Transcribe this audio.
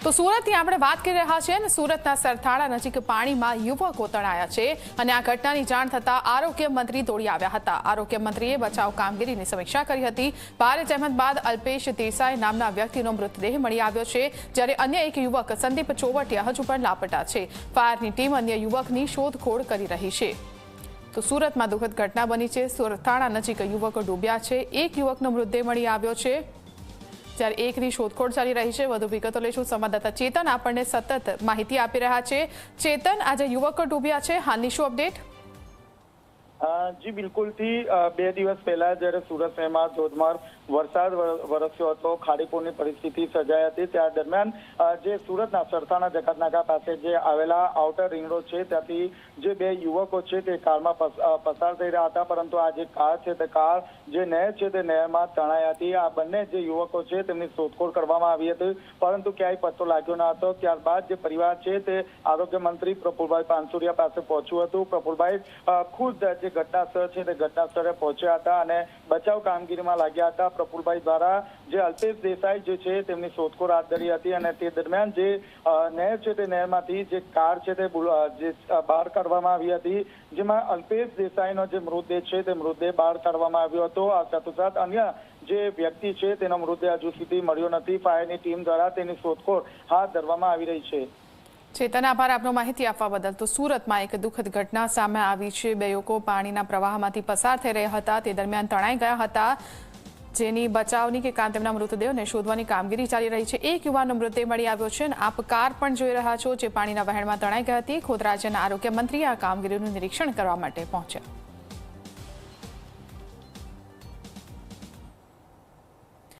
તો સુરતની આપણે વાત કરી રહ્યા છીએ અને સુરતના સરથાણા નજીક પાણીમાં યુવકો તણાયા છે અને આ ઘટનાની જાણ થતાં આરોગ્ય મંત્રી દોડી આવ્યા હતા। આરોગ્ય મંત્રીએ બચાવ કામગીરીની સમીક્ષા કરી હતી। ભારે જહેમત બાદ અલ્પેશ દેસાઈ નામના વ્યક્તિનો મૃતદેહ મળી આવ્યો છે, જ્યારે અન્ય એક યુવક સંદીપ ચોવટિયા હજુ પણ લાપતા છે। ફાયરની ટીમ અન્ય યુવકની શોધખોળ કરી રહી છે। તો સુરતમાં દુઃખદ ઘટના બની છે। સરથાણા નજીક યુવકો ડૂબ્યા છે। એક યુવકનો મૃતદેહ મળી આવ્યો છે, જ્યારે એકની શોધખોળ ચાલી રહી છે। વધુ વિગતો લઈશું। સંવાદદાતા ચેતન આપણને સતત માહિતી આપી રહ્યા છે। ચેતન, આજે યુવકો ડૂબ્યા છે, હાલની શું અપડેટ? જી બિલકુલ થી 2 દિવસ પહેલા જ્યારે સુરત શહેરમાં ધોધમાર વરસાદ વરસ્યો હતો, ખાડીપુરની પરિસ્થિતિ સર્જાઈ હતી, ત્યાં દરમિયાન જે સુરતના સરથાણા જકાતનાકા પાસે જે આવેલા આઉટર રિંગ રોડ છે ત્યાંથી જે 2 યુવકો છે તે કારમાં પસાર થઈ રહ્યા હતા, પરંતુ આ જે કાર છે તે કાર જે નહેર છે તે નહેરમાં તણાઈ હતી। આ બંને જે યુવકો છે તેમની શોધખોળ કરવામાં આવી હતી, પરંતુ ક્યાંય પત્તો લાગ્યો ન હતો। ત્યારબાદ જે પરિવાર છે તે આરોગ્ય મંત્રી પ્રફુલભાઈ પાનસુરિયા પાસે પહોંચ્યું હતું। પ્રફુલભાઈ ખુદ જે ઘટના સ્થળ છે તે ઘટના સ્થળે પહોંચ્યા હતા અને બચાવ કામગીરીમાં લાગ્યા હતા। પ્રફુલભાઈ દ્વારા જે અલ્પેશ દેસાઈ જે છે તેમની શોધખોળ હાથ ધરી હતી અને તે દરમિયાન જે નહેર છે તે નહેરમાંથી જે કાર છે તે બહાર કાઢવામાં આવી હતી, જેમાં અલ્પેશ દેસાઈનો જે મૃતદેહ છે તે મૃતદેહ બહાર કાઢવામાં આવ્યો હતો। આ સાથોસાથ અન્ય જે વ્યક્તિ છે તેનો મૃતદેહ હજુ સુધી મળ્યો નથી। ફાયરની ટીમ દ્વારા તેની શોધખોળ હાથ ધરવામાં આવી રહી છે। ચેતન, આભાર આપનો માહિતી આપવા બદલ। તો સુરતમાં એક દુઃખદ ઘટના સામે આવી છે। 2 યુવકો પાણીના પ્રવાહમાંથી પસાર થઈ રહ્યા હતા, તે દરમિયાન તણાઈ ગયા હતા, જેની બચાવની કે તેમના મૃતદેહને શોધવાની કામગીરી ચાલી રહી છે। એક યુવાનનો મૃતદેહ મળી આવ્યો છે અને આપ કાર પણ જોઈ રહ્યા છો જે પાણીના વહેણમાં તણાઈ ગઈ હતી। ખુદ રાજ્યના આરોગ્ય મંત્રી આ કામગીરીનું નિરીક્ષણ કરવા માટે પહોંચ્યા।